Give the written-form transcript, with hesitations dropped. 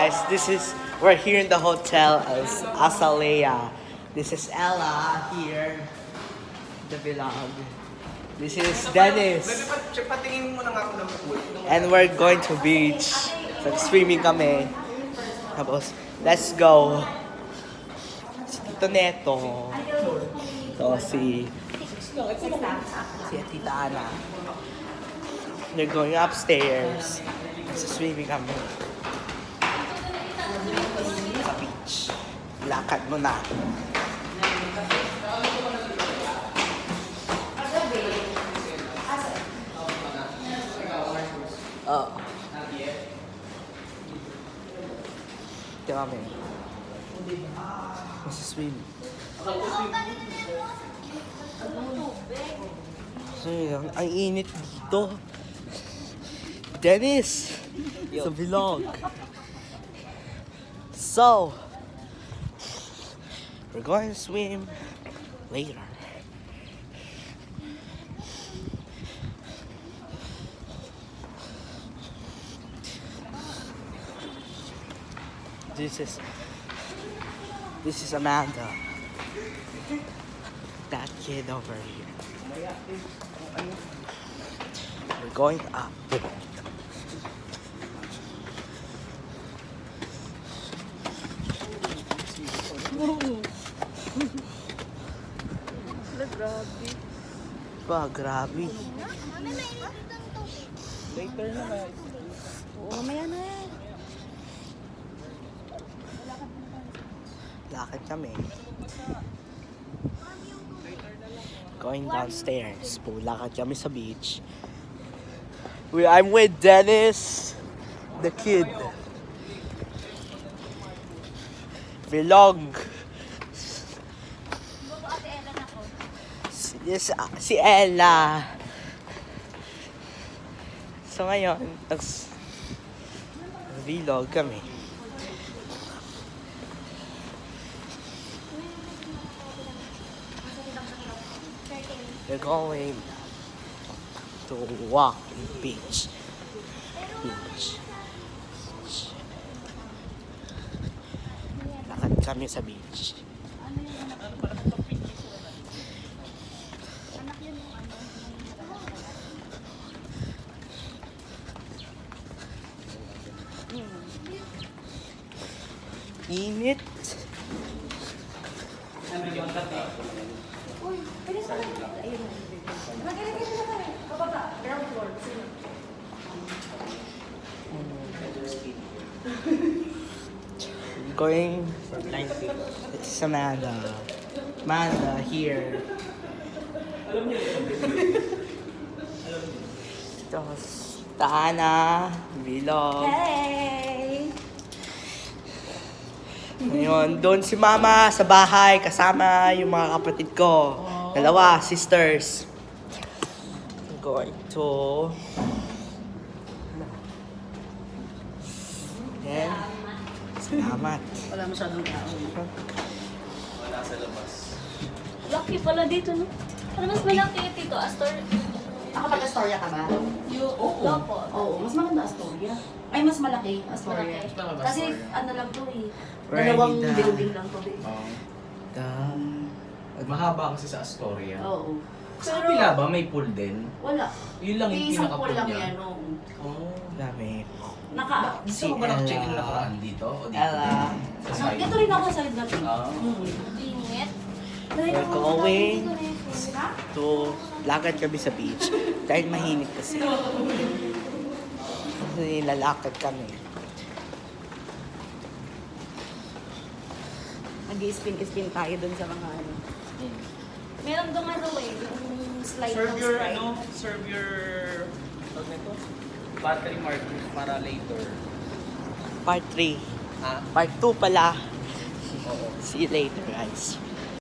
guys, we're here in the hotel as Azalea. This is Ella here, the vlog. This is Dennis. Patingin mo na nga ako ng pool. And we're going to beach. So, swimming kami. Tapos, let's go. Si Tito Neto. So, si Tita Ana. They're going upstairs. So, swimming kami. Sa beach. Lakad mo na. Oh. Ito kami. Masaswim. So yun, ang init dito. Dennis! Sa vlog. So, we're going to swim later. This is Amanda. That kid over here. We're going up. Grabe. Ba, grabe. Later na na. Oo, mamaya na yan. Lakad kami. Going downstairs. Lakad kami sa beach. I'm with Dennis, the kid. Vlog. Si Ella. So ngayon, vlog kami. We're going to walk beach. Lakad kami sa beach. Init. Uy, pwede sa akin. Ayun. Magkakita na tayo. Bababa. Ground floor. Going. This is Amanda. Amanda here. Tapos, Tana. Vlog. Hey! Ngayon, doon si Mama sa bahay kasama yung mga kapatid ko. Dalawa, sisters. I'm going to... Then, salamat. Wala masyadong tao. Wala sa labas. Lucky pala dito, no? Ano mas malaki dito? Astor? Nakapag-Astoria ka ba? Yung Lopo. Oo, mas maganda Astoria. Ay, mas malaki Astoria. Malaki. Kasi ano lang to eh. Right, Dalawang the- building lang to eh. Mahaba kasi sa Astoria. Oo. Sa kabila ba may pool din? Wala. Yun lang yung Isang pinaka-pool pool lang niya. yan, oo. Oh. Dami. Naka... Gusto mo ba nag-check in nakaraan dito? O dito Ella. din? Sa side? Dito rin ako sa side natin. Ah. Init. We're going to lakad kami sa beach. Dahil mahinit kasi. Kasi lalakad kami. Nag-spin-spin tayo dun sa mga ano. Meron doon ano eh, yung slide Serve ng your, Sprite. serve your, tawag nito? Battery markers para later. Part 3. Ha? Part 2 pala. Oo. See you later, guys.